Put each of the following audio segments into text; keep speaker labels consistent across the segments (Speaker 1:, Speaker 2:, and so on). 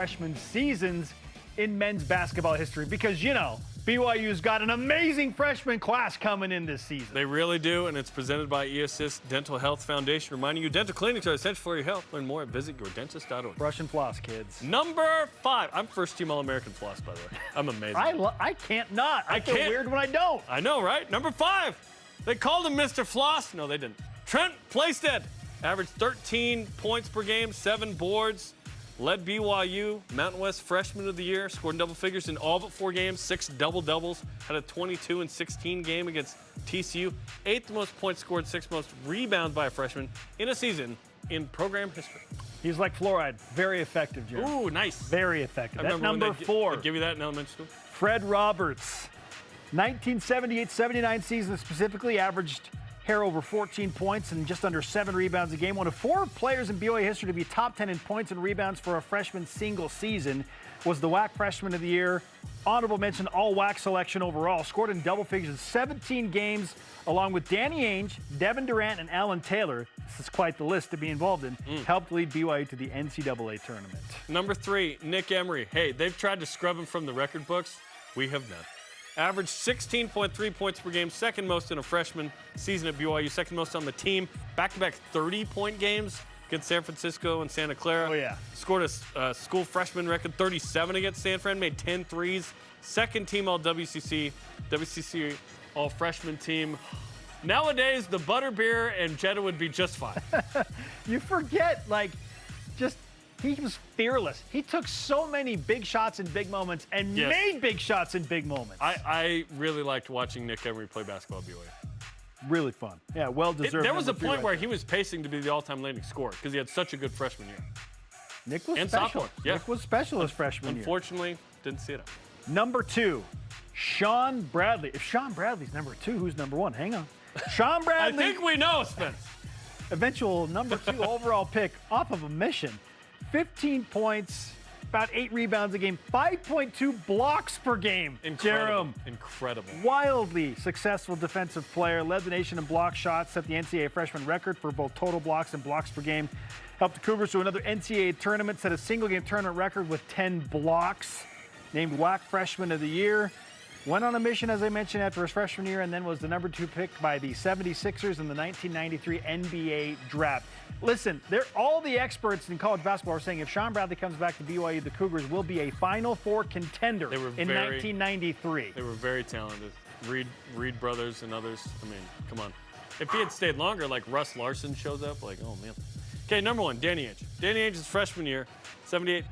Speaker 1: freshman seasons in men's basketball history because, you know, BYU's got an amazing freshman class coming in this season.
Speaker 2: They really do, and it's presented by eAssist Dental Health Foundation, reminding you dental clinics are essential for your health. Learn more at visityourdentist.org.
Speaker 1: Brush and floss, kids.
Speaker 2: Number 5. I'm first-team All-American floss, by the way. I'm amazing.
Speaker 1: I can't not. I feel weird when I don't.
Speaker 2: I know, right? Number 5. They called him Mr. Floss. No, they didn't. Trent Playstead averaged 13 points per game, 7 boards. Led BYU, Mountain West Freshman of the Year, scored in double figures in all but 4 games, 6 double-doubles, had a 22-16 game against TCU, 8th most points scored, 6th most rebounds by a freshman in a season in program history.
Speaker 1: He's like fluoride, very effective, Jerry.
Speaker 2: Ooh, nice.
Speaker 1: Very effective. That's number 4.
Speaker 2: They give you that in elementary school?
Speaker 1: Fred Roberts, 1978-79 season specifically, averaged over 14 points and just under 7 rebounds a game. One of 4 players in BYU history to be top 10 in points and rebounds for a freshman single season. Was the WAC Freshman of the Year. Honorable mention, all WAC selection overall. Scored in double figures in 17 games, along with Danny Ainge, Devin Durant, and Alan Taylor. This is quite the list to be involved in. Helped lead BYU to the NCAA tournament.
Speaker 2: Number 3, Nick Emery. Hey, they've tried to scrub him from the record books. We have not. Averaged 16.3 points per game, second most in a freshman season at BYU, second most on the team. Back-to-back 30-point games against San Francisco and Santa Clara.
Speaker 1: Oh, yeah.
Speaker 2: Scored a school freshman record 37 against San Fran, made 10 threes. Second team all-WCC, WCC all-freshman team. Nowadays, the butterbeer and Jetta would be just fine.
Speaker 1: You forget, like, just... He was fearless. He took so many big shots in big moments and made big shots in big moments.
Speaker 2: I really liked watching Nick Emery play basketball at BYU.
Speaker 1: Really fun. Yeah, well-deserved.
Speaker 2: There was a point where he was pacing to be the all-time leading scorer because he had such a good freshman year.
Speaker 1: Nick was
Speaker 2: and
Speaker 1: special.
Speaker 2: Sophomore. Yeah.
Speaker 1: Nick was special his freshman year.
Speaker 2: Unfortunately, didn't see it.
Speaker 1: Number 2, Sean Bradley. If Sean Bradley's number 2, who's number 1? Hang on. Sean Bradley.
Speaker 2: I think we know, Spence.
Speaker 1: Eventual number 2 overall pick off of a mission. 15 points, about 8 rebounds a game, 5.2 blocks per game.
Speaker 2: Incredible.
Speaker 1: Jerome,
Speaker 2: incredible.
Speaker 1: Wildly successful defensive player, led the nation in block shots, set the NCAA freshman record for both total blocks and blocks per game. Helped the Cougars to another NCAA tournament, set a single-game tournament record with 10 blocks. Named WAC Freshman of the Year. Went on a mission, as I mentioned, after his freshman year, and then was the number 2 pick by the 76ers in the 1993 NBA draft. Listen, all the experts in college basketball are saying if Sean Bradley comes back to BYU, the Cougars will be a Final Four contender in 1993.
Speaker 2: They were very talented. Reed brothers and others. I mean, come on. If he had stayed longer, like Russ Larson shows up, like, oh, man. Okay, number 1, Danny Ainge. Danny Ainge's freshman year, 78.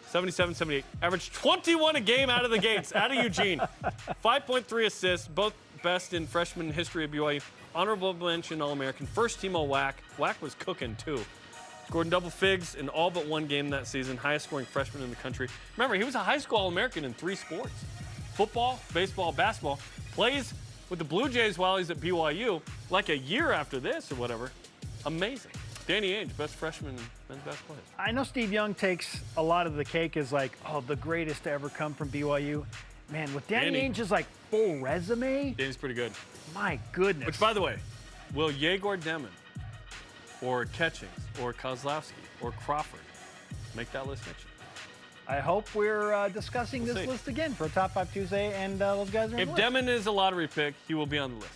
Speaker 2: 77, 78. Averaged 21 a game out of the gates, out of Eugene. 5.3 assists, both best in freshman history at BYU. Honorable mention All-American. First team All-WAC. WAC was cooking, too. Scored in double figs in all but 1 game that season. Highest scoring freshman in the country. Remember, he was a high school All-American in 3 sports. Football, baseball, basketball. Plays with the Blue Jays while he's at BYU, like a year after this or whatever. Amazing. Danny Ainge, best freshman in men's basketball history.
Speaker 1: I know Steve Young takes a lot of the cake as like, oh, the greatest to ever come from BYU. Man, with Danny Ainge's like full resume.
Speaker 2: Danny's pretty good.
Speaker 1: My goodness.
Speaker 2: Which, by the way, will Yegor Demon or Catchings or Kozlowski or Crawford make that list next year?
Speaker 1: I hope we're discussing this list again for a Top 5 Tuesday, and those guys are in the list.
Speaker 2: If Demon is a lottery pick, he will be on the list.